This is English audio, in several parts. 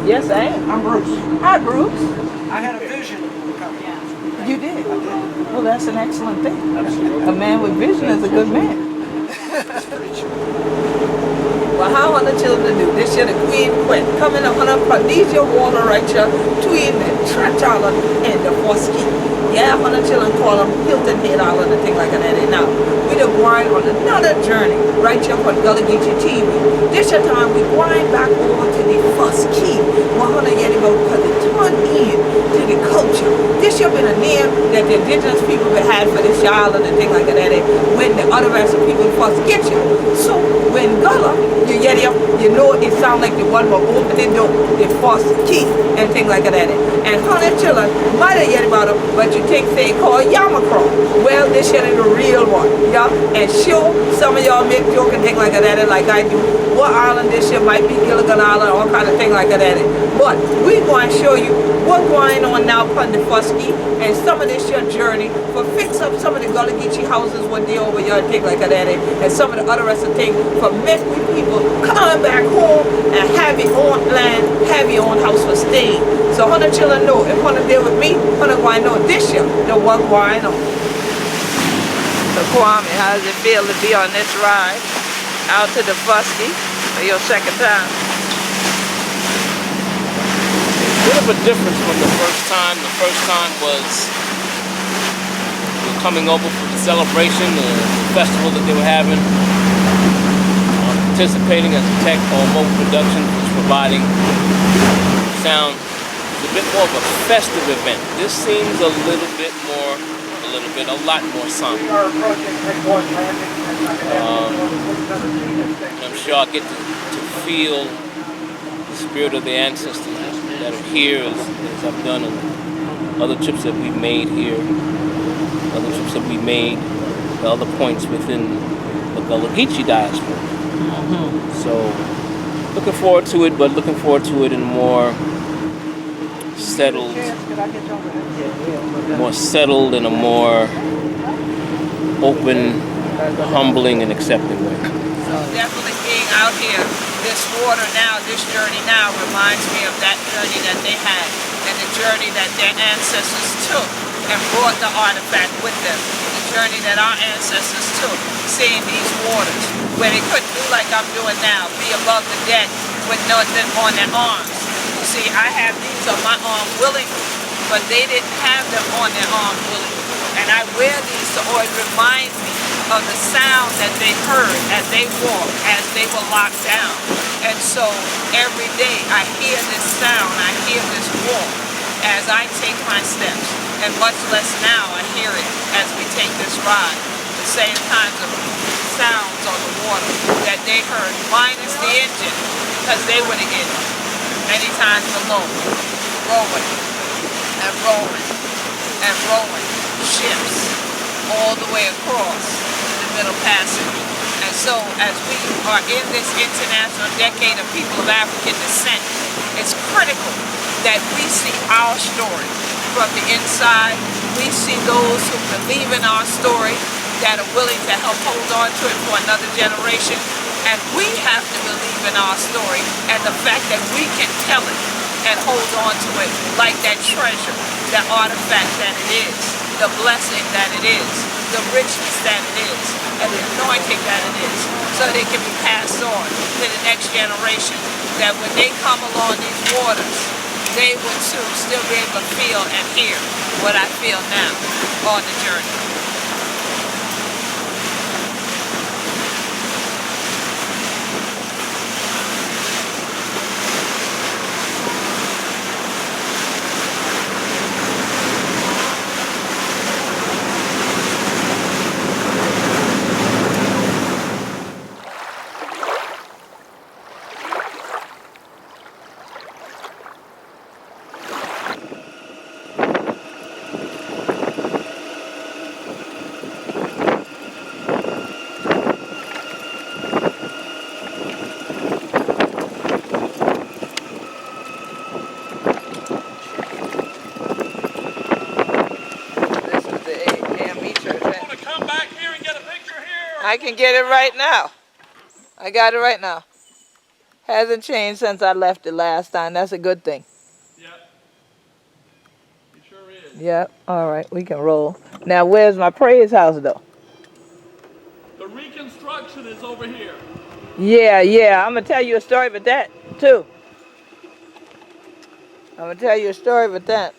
Yes, I am. I'm Bruce. Hi, Bruce. I had a vision of you coming. You did? I did. Well, that's an excellent thing. Absolutely. A man with vision is a good man. That's pretty true. Well, how are the children do? This year the Queen Queen coming up on up. These your water right here. Twin and Trent Island and the Foskey. Yeah, on the children call them Hilton Head Island and things like that. And now we the going on another journey right here on Gullah Geechee TV. This year time we going back over to the Foskey. 100 years ago because it turned in to the culture. This year been a name that the indigenous people had for this island and things like that. And when the other rest of people first get you. So when Gullah, you get it, you know it sound like the one who opened the door, the first key and things like that. And 100 children might have yet about them, but you take thing called Yamacraw. Well, this shit is the real one, yeah. And sure, some of y'all make joke and things like that, like I do. What island this year might be Gilligan Island, all kind of thing like that. But we going to show you what's going on now upon the Foskey and some of this your journey for fix up some of the Gullah Geechee houses when they over here and things like that. And some of the other rest of things for make we people coming back home and have your own land, have your own house for staying. So 100 children know, if 100 there with me, 100 going to know this year, know what going on. So Kwame, how does it feel to be on this ride out to the Foskey for your second time? Bit of a difference from the first time. The first time was we were coming over for the celebration, the festival that they were having. Participating as a tech on Mobile Productions, was providing sound. It's a bit more of a festive event. This seems a lot more somber. I'm sure I'll get to feel the spirit of the ancestors that are here as I've done on other trips that we've made here, other trips that we've made at other points within the Gullah Geechee diaspora. So looking forward to it, but looking forward to it in a more settled and a more open, humbling and accepting way. So definitely being out here, this water now, this journey now reminds me of that journey that they had and the journey that their ancestors took and brought the artifact with them. The journey that our ancestors took, seeing these waters, where they couldn't do like I'm doing now, be above the deck with nothing on their arms. You see, I have these on my arm willingly, but they didn't have them on their arms willingly. And I wear these to always remind me of the sound that they heard as they walked, as they were locked down. And so every day I hear this sound, I hear this walk as I take my steps. And much less now I hear it as we take this ride. The same kinds of sounds on the water that they heard, minus the engine, because they were the engine. Many times below, rowing and rolling and rolling ships all the way across the Middle Passage. And so as we are in this international decade of people of African descent, it's critical that we see our story from the inside. We see those who believe in our story, that are willing to help hold on to it for another generation. And we have to believe in our story and the fact that we can tell it and hold on to it like that treasure, the artifact that it is, the blessing that it is, the richness that it is, and the anointing that it is, so that it can be passed on to the next generation, that when they come along these waters, they would too still be able to feel and hear what I feel now on the journey. I can get it right now. I got it right now. Hasn't changed since I left it last time. That's a good thing. Yeah. It sure is. Yep. All right, we can roll. Now, where's my praise house, though? The reconstruction is over here. Yeah. I'm gonna tell you a story about that too. I'm gonna tell you a story about that.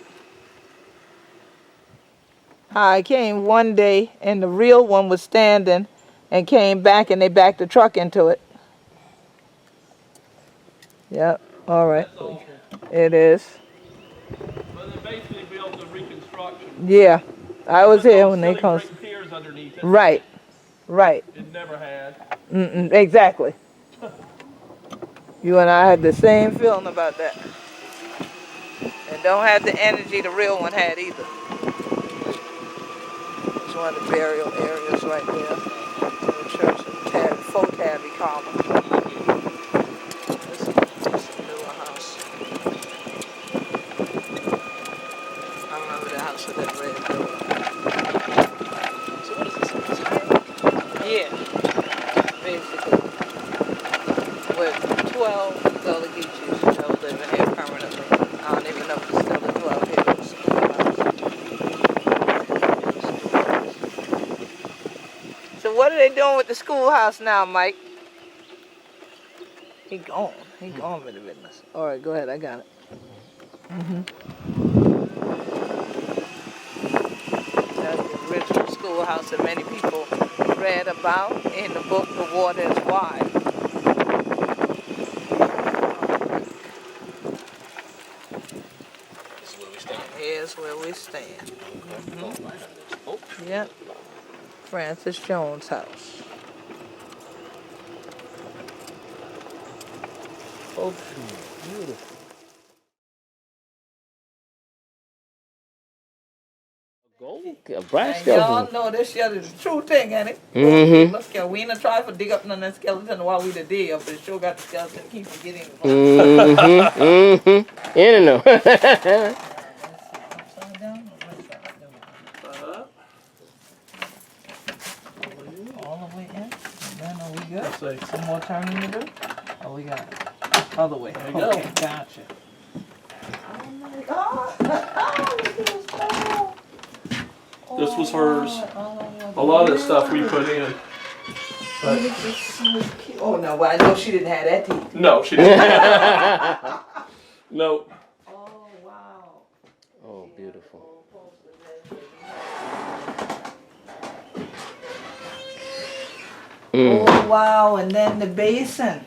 How I came one day and the real one was standing, and came back and they backed the truck into it. Yep. All right. That's awful. It is. But they basically built the reconstruction. Yeah. I was With here those when they silly come. brick piers underneath it. Right. Right. It never had. Exactly. You and I had the same feeling about that. And don't have the energy the real one had either. It's one of the burial areas right there. The church of Fort Tabby Common. This is a newer house. I remember the house with that red building. So what is this? Yeah. Basically. With 12 Gullah Geechees that were living here permanently. I don't even know if it's still the 12 here. So what are they doing with the schoolhouse now, Mike? He gone with the business. All right, go ahead, I got it. That's the original schoolhouse that many people read about in the book The Water is Wide. Here's where we stand. Yep. Francis Jones' house. Oh, beautiful. Gold, a brass And y'all skeleton. know this shit is a true thing, ain't it? Mm-hmm. Look, yeah, we ain't gonna try to dig up none of that skeleton while we the dig up, but it sure got the skeleton keep forgetting. Mm-hmm. Mm-hmm. In and out. Upside down or upside down? All the way in? And then are we good? Let's see. Some more turning to do? Oh, we got it. Other way. There you go. Okay, gotcha. Oh my God. Look at this ball. This was hers. Oh, A lot of the stuff we put in. But oh no, well I know she didn't have that teeth. no, she didn't. No. Oh wow. Oh, beautiful. Oh wow, and then the basin.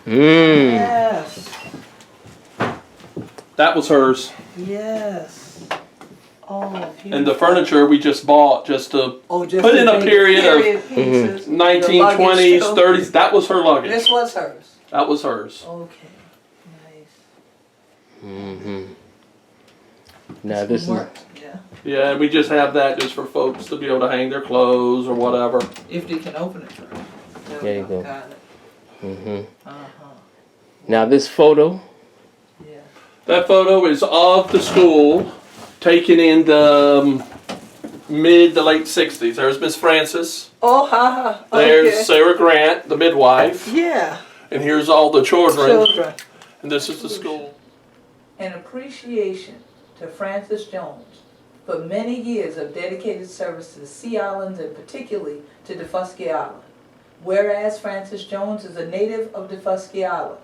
Mm. Yes. That was hers. Yes. Oh, beautiful. And the furniture we just bought just to just put in the a big period of pieces. 1920s, The luggage, 30s. That was her luggage. This was hers. That was hers. Okay. Nice. Mm-hmm. Now this is. Worked. Yeah. Yeah, and we just have that just for folks to be able to hang their clothes or whatever. If they can open it for her. There you go. Got it. Mm-hmm. Uh-huh. Now this photo. Yeah. That photo is of the school taken in the mid to late 60s. There's Miss Francis. Oh, ha. There's Sarah Grant, the midwife. Yeah. And here's all the children. Children. And this is the school. An appreciation to Francis Jones for many years of dedicated service to the Sea Islands and particularly to Daufuskie Island. Whereas Francis Jones is a native of Daufuskie Island,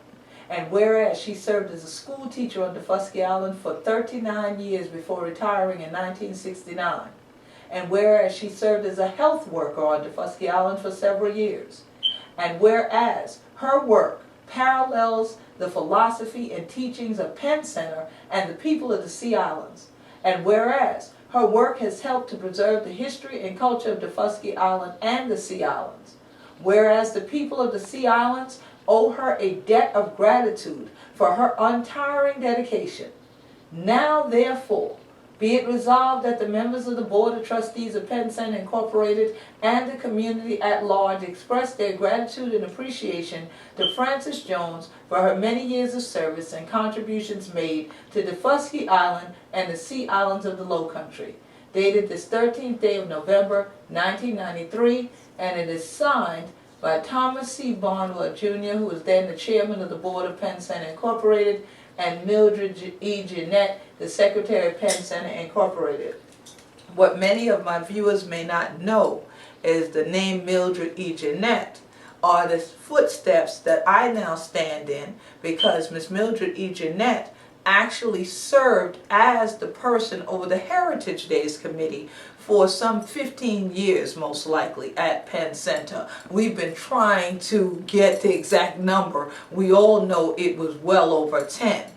and whereas she served as a school teacher on Daufuskie Island for 39 years before retiring in 1969, and whereas she served as a health worker on Daufuskie Island for several years, and whereas her work parallels the philosophy and teachings of Penn Center and the people of the Sea Islands, and whereas her work has helped to preserve the history and culture of Daufuskie Island and the Sea Islands, whereas the people of the Sea Islands owe her a debt of gratitude for her untiring dedication. Now, therefore, be it resolved that the members of the Board of Trustees of Penn Center Incorporated and the community at large express their gratitude and appreciation to Francis Jones for her many years of service and contributions made to Daufuskie Island and the Sea Islands of the Low Country. Dated this 13th day of November, 1993, and it is signed by Thomas C. Barnwell Jr., who was then the chairman of the board of Penn Center Incorporated, and Mildred E. Jeanette, the secretary of Penn Center Incorporated. What many of my viewers may not know is the name Mildred E. Jeanette are the footsteps that I now stand in, because Miss Mildred E. Jeanette actually served as the person over the Heritage Days Committee for some 15 years, most likely, at Penn Center. We've been trying to get the exact number. We all know it was well over 10.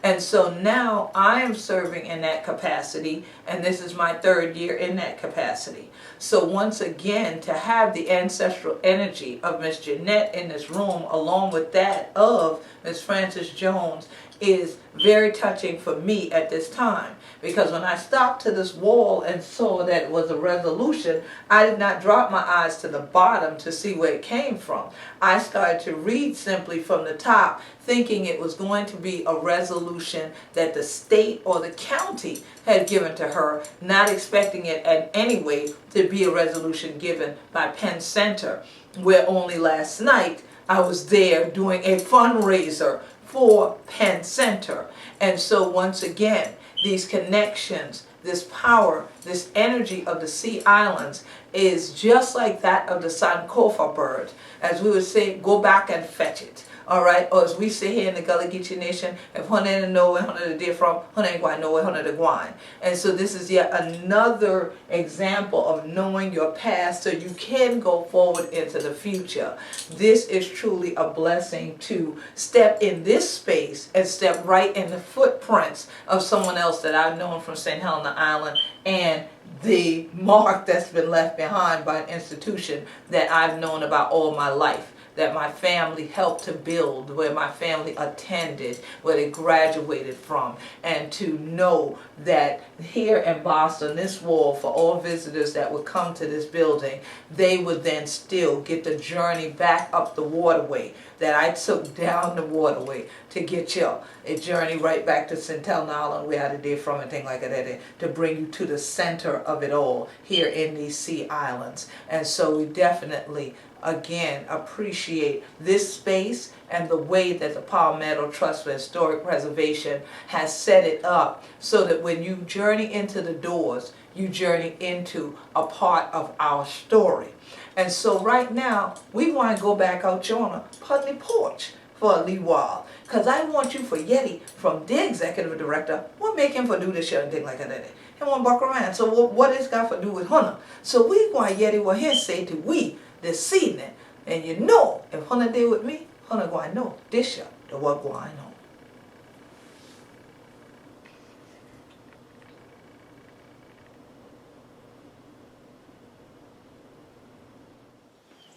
And so now I am serving in that capacity, and this is my 3rd year in that capacity. So once again, to have the ancestral energy of Miss Jeanette in this room, along with that of Miss Frances Jones, is very touching for me at this time. Because when I stopped to this wall and saw that it was a resolution, I did not drop my eyes to the bottom to see where it came from. I started to read simply from the top, thinking it was going to be a resolution that the state or the county had given to her, not expecting it in any way to be a resolution given by Penn Center, where only last night I was there doing a fundraiser for Penn Center. And so once again, these connections, this power, this energy of the Sea Islands is just like that of the Sankofa bird. As we would say, go back and fetch it. All right, or as we say here in the Gullah Geechee Nation, if one didn't know where one of the deer from, one ain't going to know where one of the guan. And so this is yet another example of knowing your past so you can go forward into the future. This is truly a blessing to step in this space and step right in the footprints of someone else that I've known from St. Helena Island, and the mark that's been left behind by an institution that I've known about all my life, that my family helped to build, where my family attended, where they graduated from. And to know that here in Boston, this wall, for all visitors that would come to this building, they would then still get the journey back up the waterway that I took down the waterway to get you a journey right back to St. Helena Island, where I did from and things like that, to bring you to the center of it all here in these Sea Islands. And so we definitely again appreciate this space and the way that the Palmetto Trust for Historic Preservation has set it up so that when you journey into the doors, you journey into a part of our story. And so right now, we want to go back out on a Putney porch for a little while. Because I want you for Yeti, from the executive director, what make him for do this shit and things like that. He want to buck around. So what is got to do with Hunter? So we want Yeti what he say to we this evening. And you know, if Hunter did with me, Hunter going to know this year the what going on.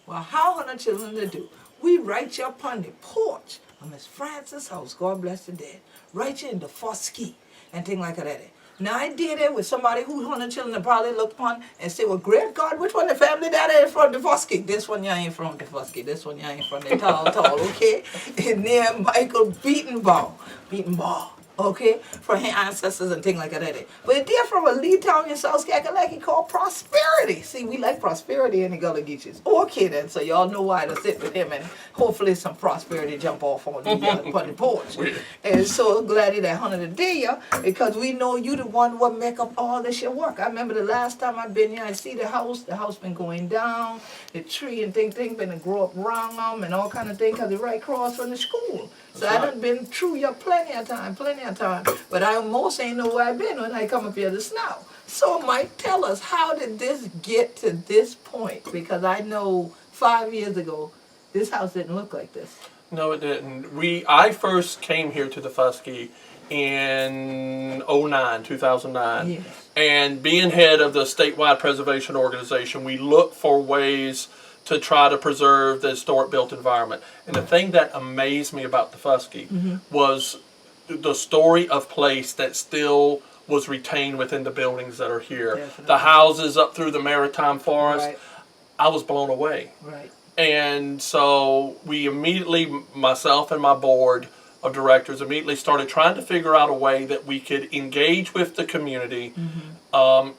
Well, how Hunter children to do? We right you up on the porch of Miss Frances' house, God bless the dead. Right you in the Foskey and thing like that. Now I did it with somebody who Hunter children probably look upon and say, well, great God, which one the family that is from the Foskey? This one y'all ain't from the Foskey. This one y'all ain't from the tall, okay? And then Michael Beatonbaugh, okay, from his ancestors and things like that. But they're from a Lee Town in South Kakalaki called Prosperity. See, we like prosperity in the Gullah Geechees. Okay then, so y'all know why to sit with him, and hopefully some prosperity jump off on the porch. And so glad that Hunter today, because we know you the one what make up all this your work. I remember the last time I've been here, I see the house been going down, the tree and thing been grow up around them and all kind of things, because it's right across from the school. So I done been through here plenty of time. But I almost ain't know where I've been when I come up here just now. So Mike, tell us, how did this get to this point? Because I know 5 years ago, this house didn't look like this. No, it didn't. I first came here to the Foskey in 2009. Yes. And being head of the statewide preservation organization, we look for ways to try to preserve the historic built environment. And the thing that amazed me about the Foskey was the story of place that still was retained within the buildings that are here. Definitely. The houses up through the Maritime Forest. Right. I was blown away. Right. And so we immediately, myself and my board of directors, immediately started trying to figure out a way that we could engage with the community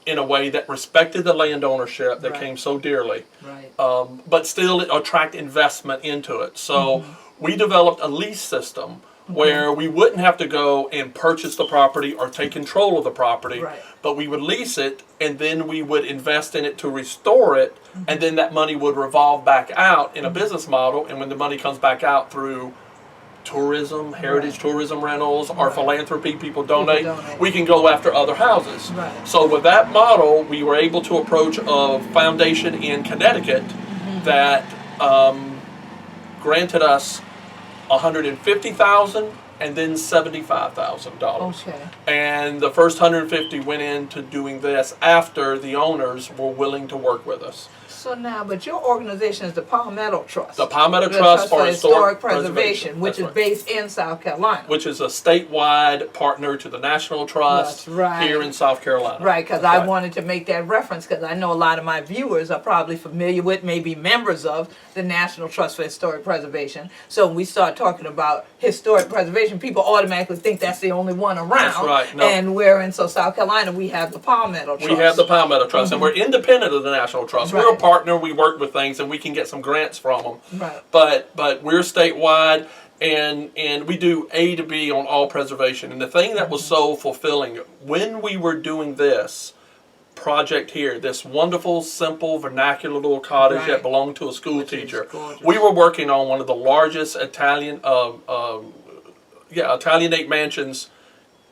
in a way that respected the land ownership that Right. came so dearly, Right. but still attract investment into it. So we developed a lease system where we wouldn't have to go and purchase the property or take control of the property, Right. but we would lease it and then we would invest in it to restore it, and then that money would revolve back out in a business model. And when the money comes back out through tourism, heritage tourism rentals, or philanthropy, people donate, donate. we can go after other houses. Right. So with that model, we were able to approach a foundation in Connecticut that granted us $150,000 and then $75,000. Okay. And the first 150 went into doing this after the owners were willing to work with us. So now, but your organization is the Palmetto Trust. The Palmetto The Trust for Historic Historic Preservation, which That's is right. based in South Carolina. Which is a statewide partner to the National Trust That's right. here in South Carolina. Right, because That's I right. wanted to make that reference because I know a lot of my viewers are probably familiar with, maybe members of the National Trust for Historic Preservation. So when we start talking about historic preservation, people automatically think that's the only one around. That's right, no. And we're in South Carolina, we have the Palmetto Trust. We have the Palmetto Trust, and we're independent of the National Trust. We're a Right. partner. We work with things, and we can get some grants from them. Right. But we're statewide, and we do A to B on all preservation. And the thing that was so fulfilling when we were doing this project here, this wonderful, simple, vernacular little cottage Right. that belonged to a school Which is teacher, gorgeous. we were working on one of the largest Italianate mansions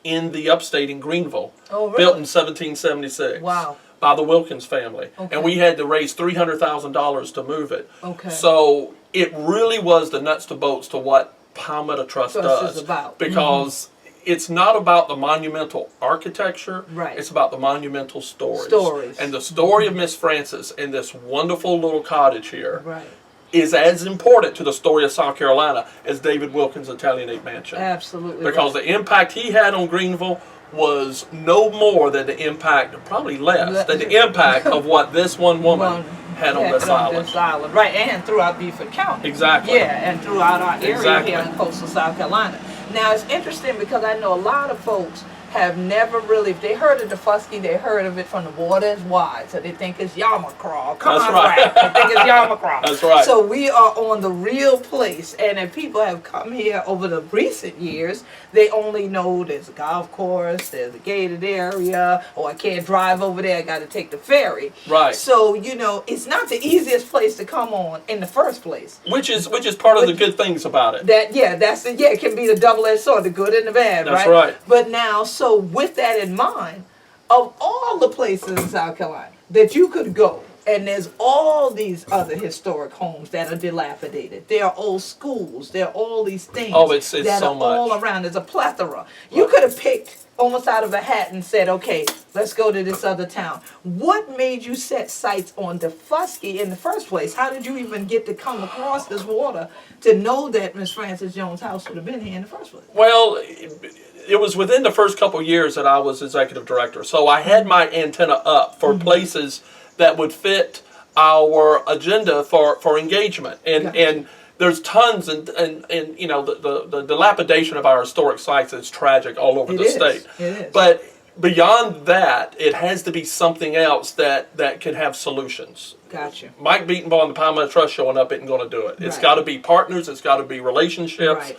in the upstate in Greenville, Oh, really? built in 1776. Wow. By the Wilkins family. Okay. And we had to raise $300,000 to move it. Okay. So it really was the nuts to bolts to what Palmetto Trust Trust does. is about. Because it's not about the monumental architecture. Right. It's about the monumental stories. Stories. And the story of Miss Frances in this wonderful little cottage here Right. is as important to the story of South Carolina as David Wilkins' Italianate Mansion. Absolutely. Because right. the impact he had on Greenville was no more than the impact, probably less, than the impact of what this one woman had on this island. Right, and throughout Beaufort County. Exactly. Yeah, and throughout our area Exactly. here in coastal South Carolina. Now, it's interesting because I know a lot of folks have never really, if they heard of the Fusky, they heard of it from the water is wide, so they think it's Yarmacraw. Come That's on, right. They think it's Yarmacraw. That's right. So we are on the real place, and if people have come here over the recent years, they only know there's a golf course, there's a gated area, or I can't drive over there, I got to take the ferry. Right. So, it's not the easiest place to come on in the first place. Which is part of the good things about it. It can be the double-edged sword, the good and the bad, That's right? right. But now, so with that in mind, of all the places in South Carolina that you could go, and there's all these other historic homes that are dilapidated. There are old schools. There are all these things Oh, it's that so are all much. around. There's a plethora. You could have picked almost out of a hat and said, okay, let's go to this other town. What made you set sights on the Fusky in the first place? How did you even get to come across this water to know that Miss Frances Jones' house would have been here in the first place? Well, it was within the first couple of years that I was executive director. So I had my antenna up for places that would fit our agenda for engagement. And there's tons and the dilapidation of our historic sites is tragic all over It the is. state. It is. But beyond that, it has to be something else that can have solutions. Gotcha. Mike Beatonbaugh and the Palmetto Trust showing up isn't going to do it. It's Right. got to be partners. It's got to be relationships. Right.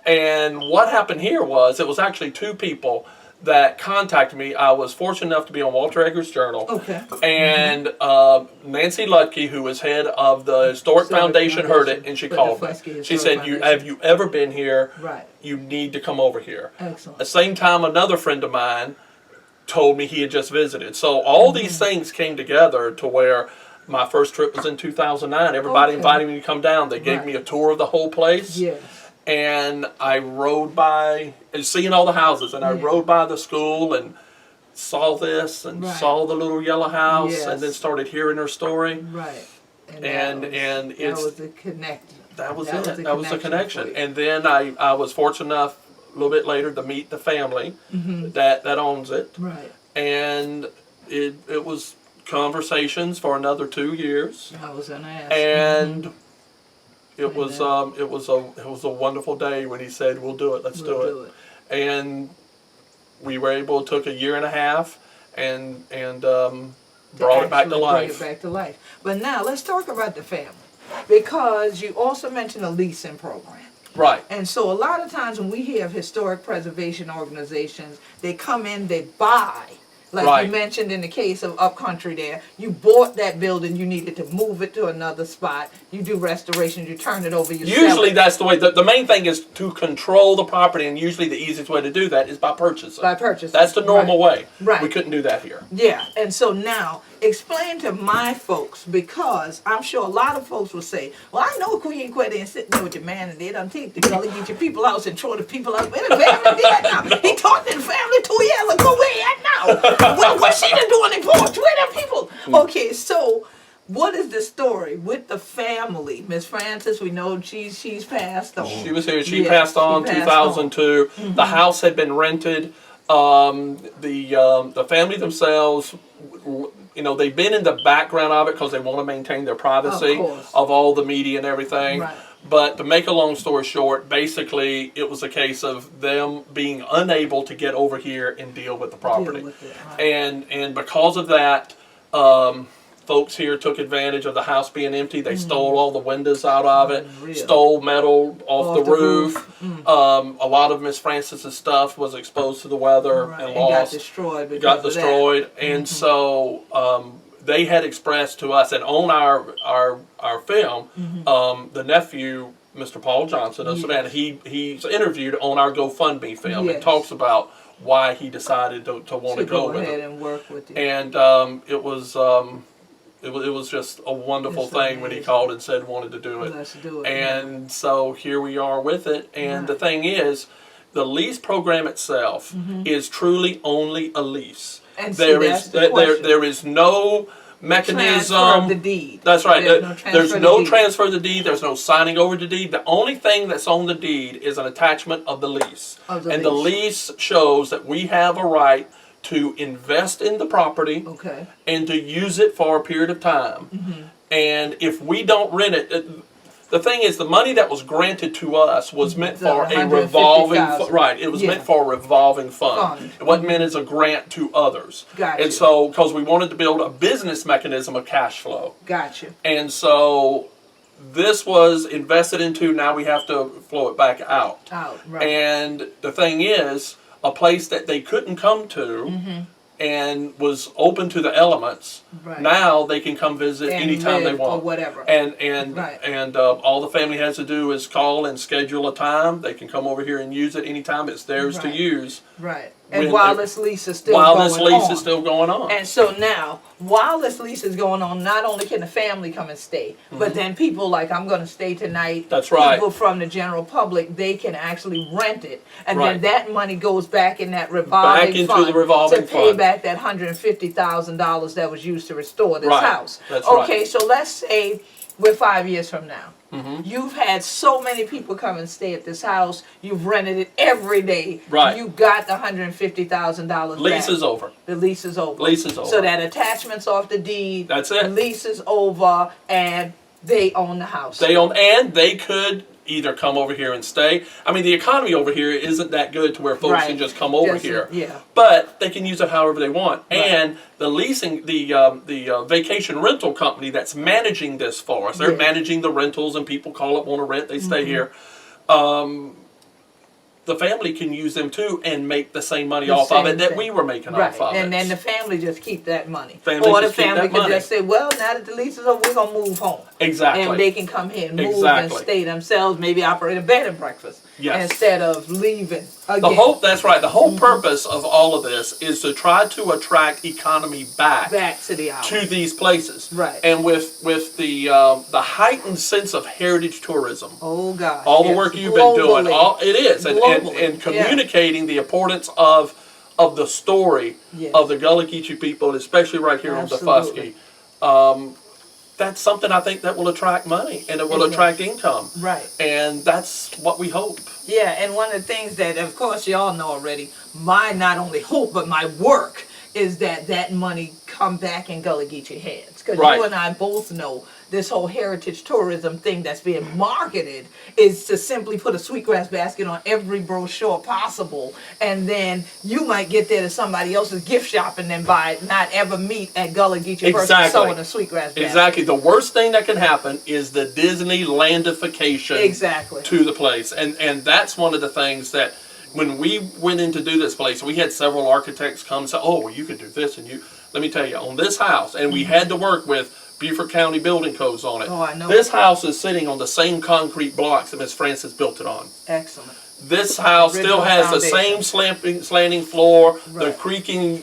And what happened here was it was actually two people that contacted me. I was fortunate enough to be on Walter Eggers' Journal. Okay. And Nancy Lutke, who was head of the Historic Foundation, heard it, and she But the called me. Fusky She Historic said, Foundation. have you ever been here? Right. You need to come over here. Excellent. At the same time, another friend of mine told me he had just visited. So all these things came together to where my first trip was in 2009. Everybody Okay. invited me to come down. They gave Right. me a tour of the whole place. Yes. And I rode by, and seeing all the houses, and I Yeah. rode by the school and saw this and Right. saw the little yellow house, Yes. and then started hearing her story. Right. And that it's- was the connection. That was That it. was the That was the connection connection. for you. And then I was fortunate enough a little bit later to meet the family that owns it. Right. And it was conversations for another 2 years. I was gonna ask. And it And was then- it was a wonderful day when he said, "We'll do it. Let's We'll do it." And we were able. It took a year and a half, brought it back to actually life. Bring it back to life. But now let's talk about the family, because you also mentioned a leasing program. Right. And so a lot of times when we hear of historic preservation organizations, they come in, they buy. Like Right. you mentioned in the case of Upcountry there, you bought that building, you needed to move it to another spot. You do restoration, you turn it over, you sell Usually it. that's the way. The main thing is to control the property, and usually the easiest way to do that is by purchasing. By purchasing. That's the normal way. Right. We couldn't do that here. Yeah, and so now explain to my folks, because I'm sure a lot of folks will say, well, I know Queen Quetta ain't sitting there with your man and they done take the gully, get your people out and throw the people out. Where the family be at now? He talked to the family 2 years ago. Where he at now? What's she done doing in porch? Where them people? Okay, so what is the story with the family? Miss Francis, we know she's passed on. She was here. She Yeah, passed on she passed on. 2002. The house had been rented. The family themselves, you know, they've been in the background of it because they want to maintain their privacy course. of all the media and everything. Right. But to make a long story short, basically it was a case of them being unable to get over here and deal with the property. with it, right. And because of that, folks here took advantage of the house being empty. They stole all the windows out of it, Unreal. stole metal off the roof. roof. A lot of Miss Francis's stuff was exposed to the weather Right, and and got lost. destroyed. because Got of that. destroyed, and so they had expressed to us, and on our film, the nephew, Mr. Paul Johnson of Yes. Savannah, he's interviewed on our GoFundMe film and Yes. talks about why he decided to want to To go go with ahead it. and work with you. And it was just a wonderful It's thing when he amazing. called and said wanted to do it. Let's do it. And so here we are with it. And the Right. thing is, the lease program itself is truly only a lease. And see, that's the question. There is no mechanism. Transfer of the deed. That's right. There's no transfer There's of no the deed. transfer of the deed. There's no signing over the deed. The only thing that's on the deed is an attachment of the lease. Of the and the lease. lease shows that we have a right to invest in the property Okay. and to use it for a period of time. And if we don't rent it, the thing is, the money that was granted to us was meant The for a revolving, 150,000. right? It was Yeah. meant for a revolving fund. Fund. It wasn't meant as a grant to others. Gotcha. And so, because we wanted to build a business mechanism of cash flow, Gotcha. and so this was invested into. Now we have to flow it back out. Out. Right. And the thing is, a place that they couldn't come to and was open to the elements, Right. now they can come visit And anytime they live want. or whatever. And Right. all the family has to do is call and schedule a time. They can come over here and use it anytime. It's theirs to Right. use Right. And when while they- this lease is still while going this lease on. is still going on. And so now, while this lease is going on, not only can the family come and stay, but then people like, I'm going to stay tonight. That's right. People from the general public, they can actually rent it. And Right. then that money goes back in that revolving Back into fund the revolving to pay fund. back that $150,000 that was used to restore this Right. house. That's right. Okay, so let's say we're 5 years from now. Mm-hmm. You've had so many people come and stay at this house. You've rented it every day. Right. You got the $150,000 Lease back. is over. The lease is over. Lease is over. So that attachment's off the deed. That's it. The lease is over, and they own the house. They own, and they could either come over here and stay. I mean, the economy over here isn't that good to where folks Right. can just come over Just, here. yeah. But they can use it however they want. Right. And the leasing, the vacation rental company that's managing this for us, they're Yeah. managing the rentals, and people call up, want to rent, they stay here. The family can use them too and make the same money The off of same it that thing. we were making Right, off of and it. then the family just keep that money. Family or the just keep family that could money. just say, well, now that the lease is over, we're going to move home. Exactly. And they can come here and move and Exactly. stay themselves, maybe operate a bed and breakfast. Yes. Instead of leaving again. The whole, that's right. The whole purpose of all of this is to try to attract economy back to the island. to these places. Right. And with the heightened sense of heritage tourism, Oh, God. all the yes. work you've been doing, Globally. it is, and Globally, communicating the importance of the story Yes. of the Gullah Geechee people, especially right here Absolutely. on Dafusky. That's something I think that will attract money and it will It will. attract income. Right. And that's what we hope. Yeah, and one of the things that, of course, you all know already, my not only hope, but my work is that that money come back in Gullah Geechee hands. Because Right. you and I both know this whole heritage tourism thing that's being marketed is to simply put a sweetgrass basket on every brochure possible, and then you might get there to somebody else's gift shop and then buy it, not ever meet at Gullah Geechee person Exactly. sewing a sweetgrass basket. Exactly. The worst thing that can happen is the Disneylandification Exactly. to the place. And that's one of the things that when we went in to do this place, we had several architects come and say, oh, well, you could do this. And let me tell you, on this house, and we had to work with Beaufort County building codes on it. Oh, I know. This house is sitting on the same concrete blocks that Miss Francis built it on. Excellent. This house Original still has the foundation. same slanting floor, the Right. creaking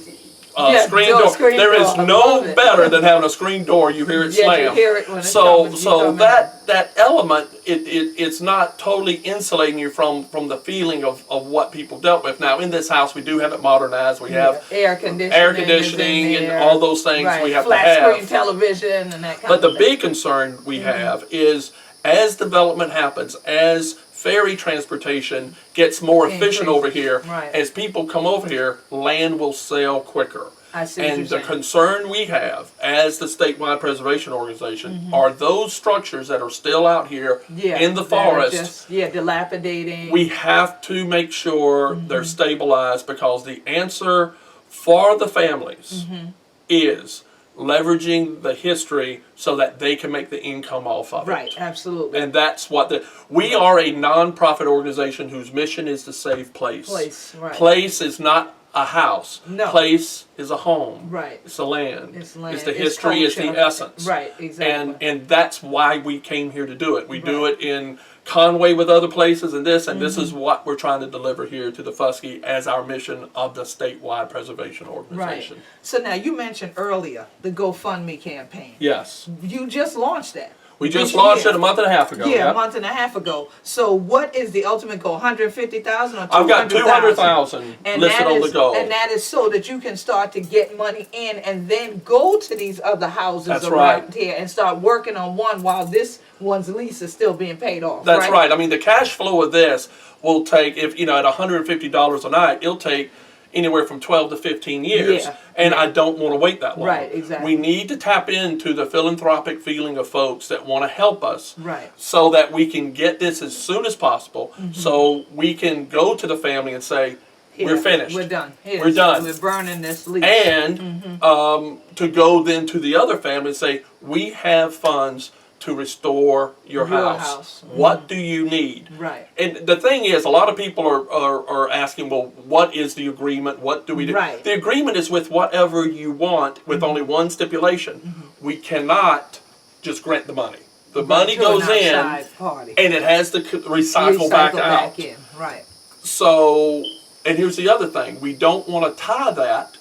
Yeah, screen door, door. screen There is door. I no love it. better than having a screen door. You hear it Yeah, slam. you hear it when it's So coming. You come that element, it's not totally insulating you from the feeling of what people dealt with. Now in this house we do have it modernized. We have air conditioning, air conditioning is in and there. all those things Right. we have Flat to have. screen television and that kind But of the thing. big concern we have is as development happens, as ferry transportation gets more efficient Increases. over here, Right. as people come over here, land will sell quicker. I see what And you're the saying. concern we have as the statewide preservation organization are those structures that are still out here in the that are forest. just, dilapidating. We have to make sure Mm-hmm. they're stabilized, because the answer for the families Mm-hmm. is leveraging the history so that they can make the income off of right, it. absolutely. And that's what we are a nonprofit organization whose mission is to save place. Place, right. Place is not a house. No. Place is a home. Right. It's a land. It's land, It's the it's history. It's the culture. essence. Right, exactly. And that's why we came here to do it. We do Right. it in Conway with other places and this Mm-hmm. is what we're trying to deliver here to the Fuskie as our mission of the statewide preservation Right. organization. So now you mentioned earlier the GoFundMe campaign. Yes. You just launched that. We just This launched year. it a month and a half ago. Yeah, Yep. a month and a half ago. So what is the ultimate goal? 150,000 or 200,000? I've got 200,000 And listed that on is, the goal. and that is so that you can start to get money in and then go to these other houses That's around right. here and start working on one while this one's lease is still being paid off. That's right. I mean, the cash flow of this will take, if at $150 a night, it'll take anywhere from 12 to 15 years. Yeah. And I don't want to wait that long. Right, exactly. We need to tap into the philanthropic feeling of folks that want to help us. Right. So that we can get this as soon as possible, Mm-hmm. so we can go to the family and say, we're Here, finished. We're done. Here, We're done. We're burning this lease. And Mm-hmm. to go then to the other family and say, we have funds to restore your house. house. What do you need? Right. And the thing is, a lot of people are asking, well, what is the agreement? What do we do? Right. The agreement is with whatever you want, with only one stipulation. We cannot just grant the money. The money To an goes in, outside party. and it has to recycle back out. in. Right. So, and here's the other thing. We don't want to tie that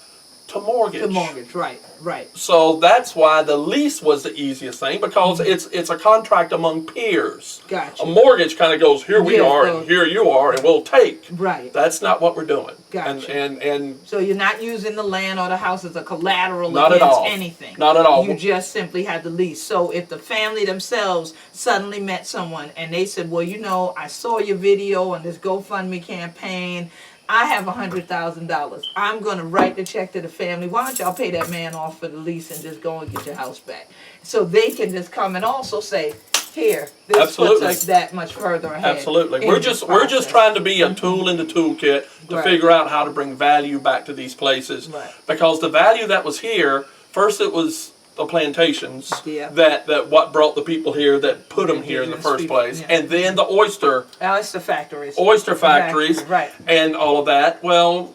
to mortgage. The mortgage. Right. Right. So that's why the lease was the easiest thing, because it's a contract among peers. Gotcha. A mortgage kind of goes, here we Yeah, are, so- and here you are, and we'll take. Right. That's not what we're doing. Gotcha. And So you're not using the land or the house as a collateral Not at against all. anything. Not at all. You just simply had the lease. So if the family themselves suddenly met someone and they said, well, I saw your video on this GoFundMe campaign. I have $100,000. I'm going to write the check to the family. Why don't y'all pay that man off for the lease and just go and get your house back? So they can just come and also say, here, this Absolutely. puts us that much further ahead. absolutely, in we're the just process. trying to be a tool in the toolkit to Right. figure out how to bring value back to these places. Right. Because the value that was here, first it was the plantations Yeah. that what brought the people here that put them here in the Indigenous first people, place, yeah. and then the oyster Oyster factories. factories, Right. and all of that. Well,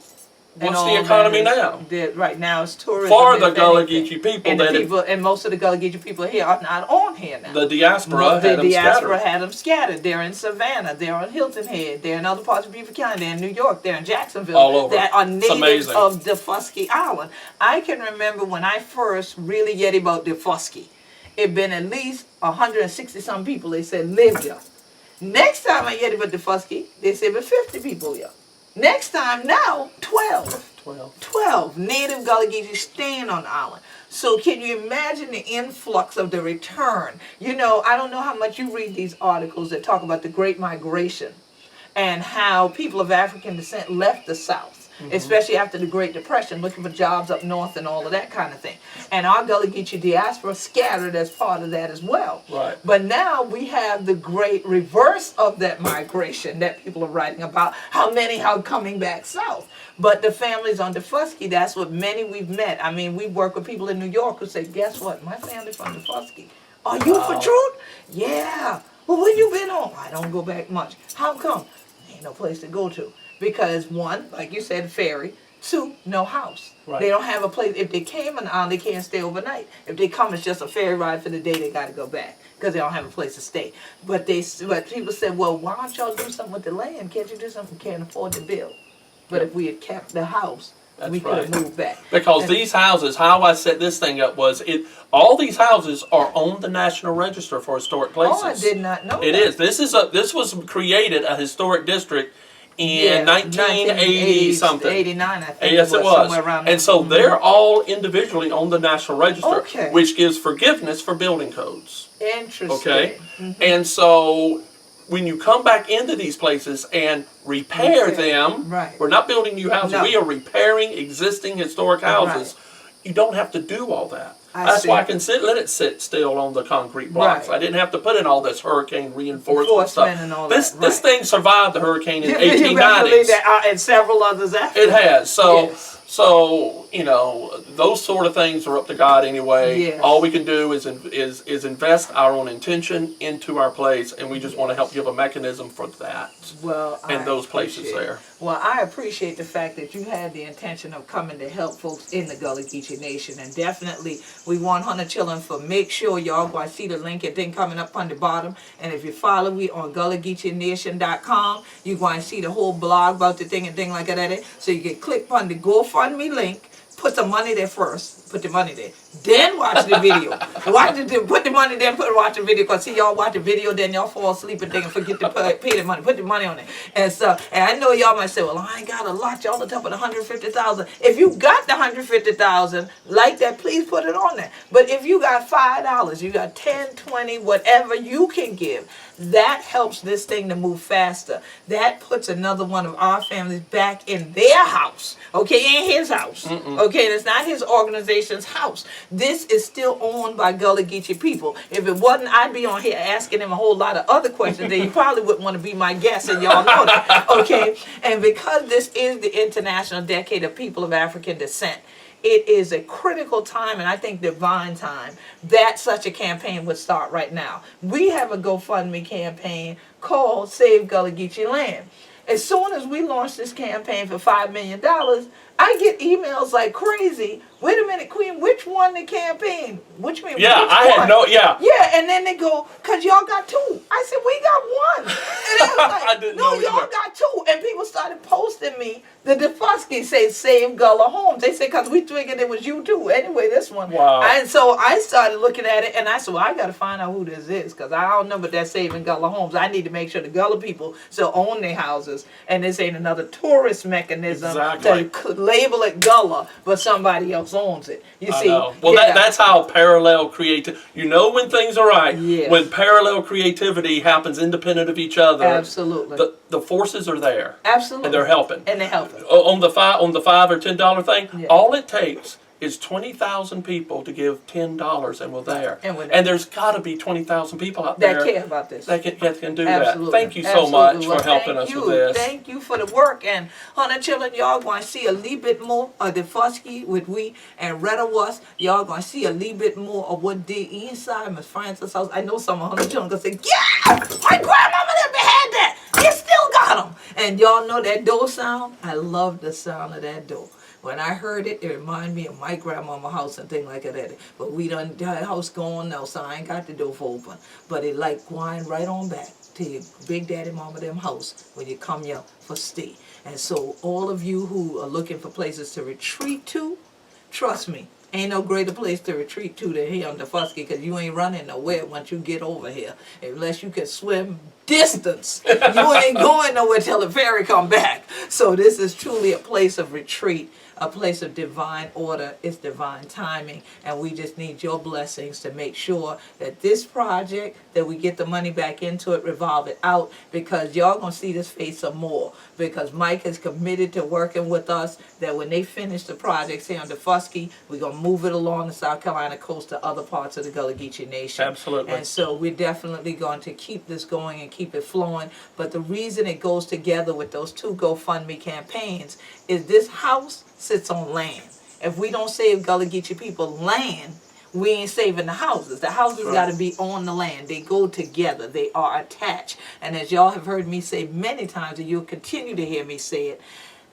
And what's all the that economy is- now? Right now it's tourism. For the if Gullah anything. Geechee people, And the that people, and most of the Gullah Geechee people here are not on here now. the diaspora The had them diaspora scattered. had them scattered. They're in Savannah. They're on Hilton Head. They're in other parts of Beaufort County. They're in New York. They're in Jacksonville. All over. That are It's natives amazing. of Defusky Island. I can remember when I first really yet about Defusky. It been at least 160 some people they said lived here. Next time I yet about Defusky, they said but 50 people here. Next time now 12. 12 native Gullah Geechee staying on the island. So can you imagine the influx of the return? I don't know how much you read these articles that talk about the Great Migration and how people of African descent left the South especially after the Great Depression, looking for jobs up north and all of that kind of thing. And our Gullah Geechee diaspora scattered as part of that as well. Right. But now we have the great reverse of that migration that people are writing about, how many are coming back south. But the families on Defusky, that's what many we've met. I mean, we work with people in New York who say, guess what, my family's from Defusky. Are you for truth? Yeah. Well, where you been home? I don't go back much. How come? Ain't no place to go to. Because one, like you said, ferry. Two, no house. Right. They don't have a place. If they came on the island, they can't stay overnight. If they come, it's just a ferry ride for the day. They got to go back because they don't have a place to stay. But people said, well, why don't y'all do something with the land? Can't you do something? Can't afford to build. But if we had kept the house, That's we could have right. moved back. Because And- these houses, how I set this thing up was, all these houses are on the National Register for Historic Places. Oh, I did not know It that. is. This was created a historic district Yeah, in 1980 something. 89, I think. Yes, it was. Somewhere around And there. so they're all individually on the National Register, Okay. which gives forgiveness for building codes. Interesting. Okay? And so when you come back into these places and repair Repair, them, right. we're not building new houses, No. we are repairing existing historic houses. You don't have to do all that. I That's see. why I can let it sit still on the concrete blocks. Right. I didn't have to put in all this hurricane reinforcement Enforcement stuff. and all this that, this right. thing survived the hurricane in the You better believe 1890s. that, and several others after. It has. So, Yes. those sort of things are up to God anyway. Yes. All we can do is invest our own intention into our place, and we just want to help give a mechanism for that Well, and I those places appreciate it. there. Well, I appreciate the fact that you had the intention of coming to help folks in the Gullah Geechee Nation, and definitely we want Hunter Chillin for make sure y'all go and see the link and thing coming up on the bottom. And if you follow me on GullahGeecheeNation.com, you go and see the whole blog about the thing and thing like that. So you can click on the GoFundMe link. Put some money there first. Put the money there. Then watch the video. Put the money there. Watch the video. Cause see y'all watch the video, then y'all fall asleep and then forget to pay the money. Put the money on it. And so, and I know y'all might say, well, I ain't got a lot. Y'all on top of the 150,000. If you got the 150,000 like that, please put it on there. But if you got $5, you got 10, 20, whatever you can give, that helps this thing to move faster. That puts another one of our families back in their house. Okay, in his house. Okay, and it's not his organization's house. This is still owned by Gullah Geechee people. If it wasn't, I'd be on here asking him a whole lot of other questions that he probably wouldn't want to be my guest, and y'all know that. Okay, and because this is the International Decade of People of African Descent, it is a critical time, and I think divine time, that such a campaign would start right now. We have a GoFundMe campaign called Save Gullah Geechee Land. As soon as we launch this campaign for $5 million, I get emails like crazy. Wait a minute, Queen, which won the campaign? Which mean? Yeah, which I one? had no. Yeah. Yeah, and then they go, cause y'all got two. I said, we got one. And they was like, I didn't no, know y'all either. got two. And people started posting me. The Defusky say Save Gullah Homes. They said, cause we figured it was you too. Anyway, this one. Wow. And so I started looking at it, and I said, well, I got to find out who this is, cause I don't know, but that's Saving Gullah Homes. I need to make sure the Gullah people still own their houses, and this ain't another tourist mechanism Exactly. to label it Gullah, but somebody else owns it. You I see? know. Well, Yeah. that's how parallel creativity. You know when things are right. Yes. When parallel creativity happens independent of each other. Absolutely. The forces are there. Absolutely. And they're helping. And they're helping. On the $5 or $10 thing, Yeah. all it takes is 20,000 people to give $10, and we're there. And we're there. And there's got to be 20,000 people out That there care about this. that can do Absolutely. that. Thank you so Absolutely. much Well, for helping thank us you. with this. Thank you for the work. And Hunter Children, y'all going to see a little bit more of the Fusky with we and Retta was. Y'all going to see a little bit more of what did inside Miss Francis' house. I know some of Hunter Children going to say, yeah, my grandmama never had that. You still got them. And y'all know that door sound? I love the sound of that door. When I heard it, it reminded me of my grandmama's house and things like that. But we done that house gone now, so I ain't got the door open. But it like going right on back to your big daddy, mama, them house when you come here for stay. And so all of you who are looking for places to retreat to, trust me, Ain't no greater place to retreat to than here on the Fusky, because you ain't running nowhere once you get over here. Unless you can swim distance, you ain't going nowhere till the ferry come back. So this is truly a place of retreat, a place of divine order. It's divine timing, and we just need your blessings to make sure that this project, that we get the money back into it, revolve it out, because y'all gonna see this face some more, because Mike is committed to working with us, that when they finish the projects here on the Fusky, we're gonna move it along the South Carolina coast to other parts of the Gullah Geechee Nation. Absolutely. And so we're definitely going to keep this going and keep it flowing. But the reason it goes together with those two GoFundMe campaigns is this house sits on land. If we don't save Gullah Geechee people land, we ain't saving the houses. The houses got to be on the land. They go together. They are attached. And as y'all have heard me say many times, and you'll continue to hear me say it,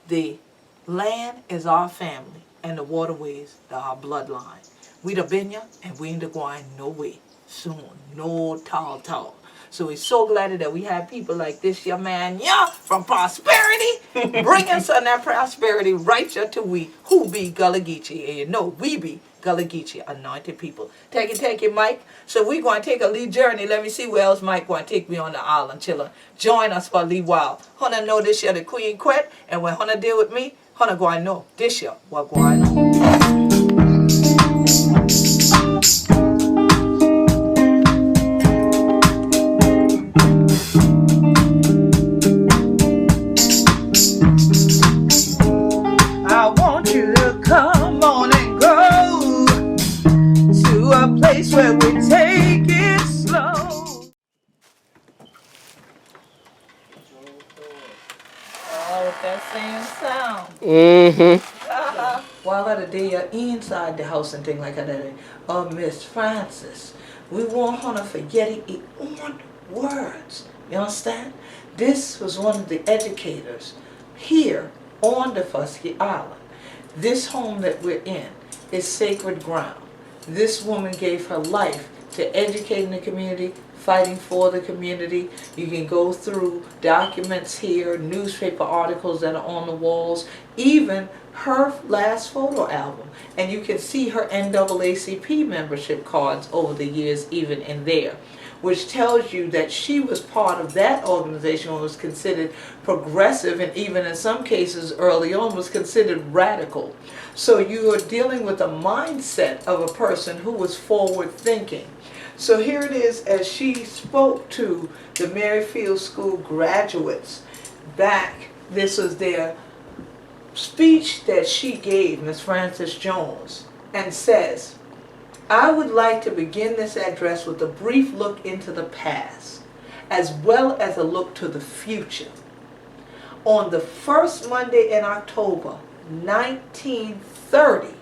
the land is our family, and the waterways are our bloodline. We da been ya, and we ain't da going no way soon. No tall. So we're so glad that we have people like this, your man, from Prosperity, bringing some of that prosperity right here to we who be Gullah Geechee. And you know, we be Gullah Geechee, anointed people. Take it, Mike. So we're going to take a little journey. Let me see where else Mike going to take me on the island, chillin'. Join us for a little while. Honna know this year the Queen Quet, and when Honna deal with me, Honna go and know this year what going on. I want you to come on and go to a place where we take it slow. Oh, with that same sound. Mm-hmm. While the day are inside the house and things like that, Miss Francis, we want her to forget it on words. You understand? This was one of the educators here on the Fusky Island. This home that we're in is sacred ground. This woman gave her life to educating the community, fighting for the community. You can go through documents here, newspaper articles that are on the walls, even her last photo album. And you can see her NAACP membership cards over the years even in there, which tells you that she was part of that organization and was considered progressive, and even in some cases early on was considered radical. So you are dealing with a mindset of a person who was forward thinking. So here it is as she spoke to the Merrifield School graduates back. This was their speech that she gave, Miss Frances Jones, and says, I would like to begin this address with a brief look into the past, as well as a look to the future. On the first Monday in October, 1930,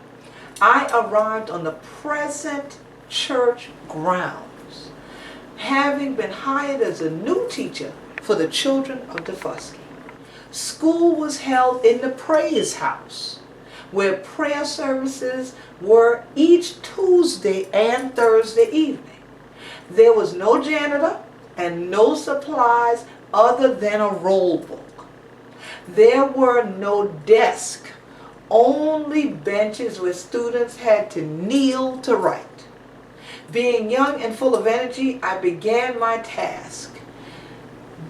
I arrived on the present church grounds, having been hired as a new teacher for the children of the Fusky. School was held in the Praise House, where prayer services were each Tuesday and Thursday evening. There was no janitor and no supplies other than a roll book. There were no desks, only benches where students had to kneel to write. Being young and full of energy, I began my task.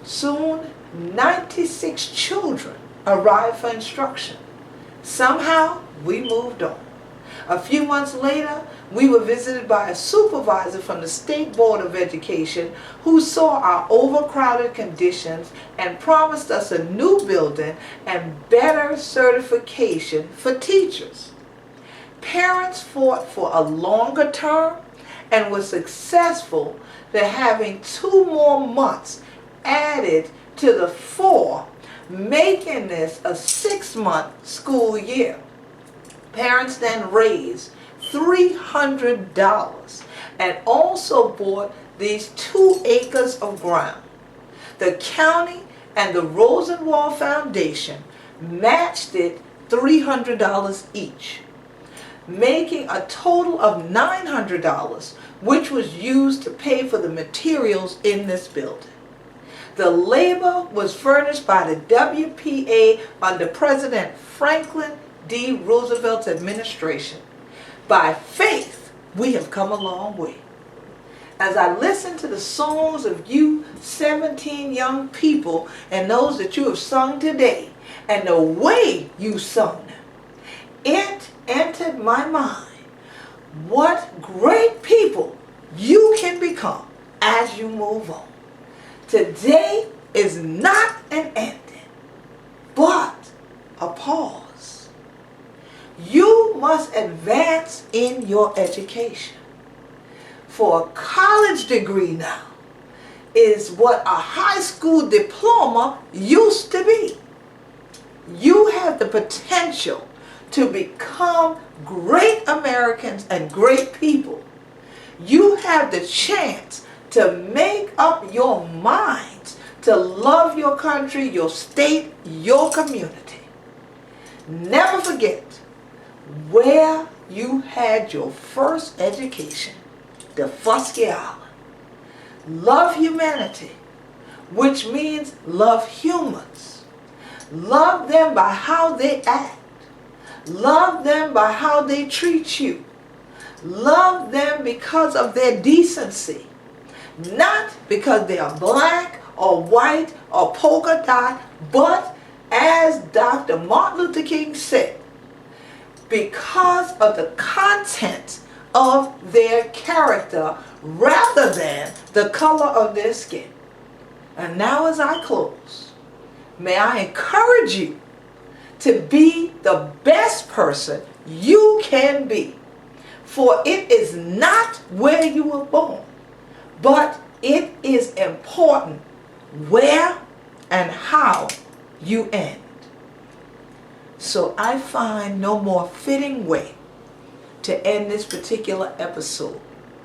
Soon, 96 children arrived for instruction. Somehow, we moved on. A few months later, we were visited by a supervisor from the State Board of Education who saw our overcrowded conditions and promised us a new building and better certification for teachers. Parents fought for a longer term and were successful in having 2 more months added to the 4, making this a 6-month school year. Parents then raised $300 and also bought these 2 acres of ground. The county and the Rosenwald Foundation matched it $300 each, making a total of $900, which was used to pay for the materials in this building. The labor was furnished by the WPA under President Franklin D. Roosevelt's administration. by faith, we have come a long way. As I listen to the songs of you 17 young people and those that you have sung today, and the way you sung them, it entered my mind what great people you can become as you move on. Today is not an ending, but a pause. You must advance in your education. For a college degree now is what a high school diploma used to be. You have the potential to become great Americans and great people. You have the chance to make up your minds to love your country, your state, your community. Never forget where you had your first education, the Fusky Island. Love humanity, which means love humans. Love them by how they act. Love them by how they treat you. Love them because of their decency. Not because they are black or white or polka dot, but as Dr. Martin Luther King said, because of the content of their character rather than the color of their skin. And now as I close, may I encourage you to be the best person you can be. For it is not where you were born, but it is important where and how you end. So I find no more fitting way to end this particular episode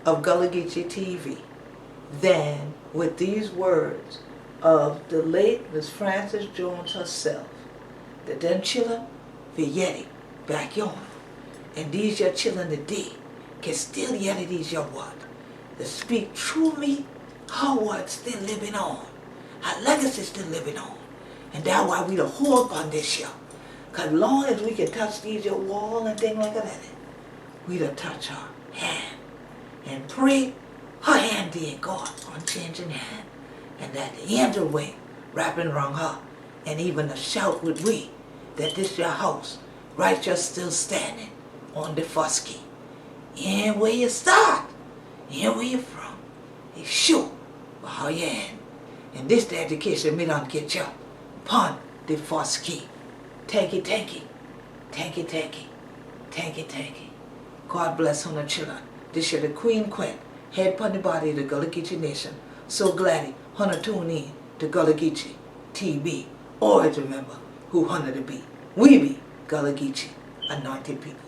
of Gullah Geechee TV than with these words of the late Miss Frances Jones herself. That them children for yeti back yon. And these your children today can still yeti these your word. To speak true me, her word still living on. Her legacy still living on. And that's why we the hold on this year. Because long as we can touch these your wall and things like that, we to touch her hand and pray her hand did God unchanging hand. And that the end of the way wrapping around her. And even a shout with we that this your house, right just still standing on the Fusky. And where you start, and where you from, it's sure for how you end. And this the education me don't get you upon the Fusky. Tanky, tanky, tanky, tanky, tanky, tanky. God bless on the children. This year the Queen Quet, head upon the body of the Gullah Geechee Nation. So glad Hunter tune in to Gullah Geechee TV. Always remember who Hunter to be. We be Gullah Geechee, anointed people.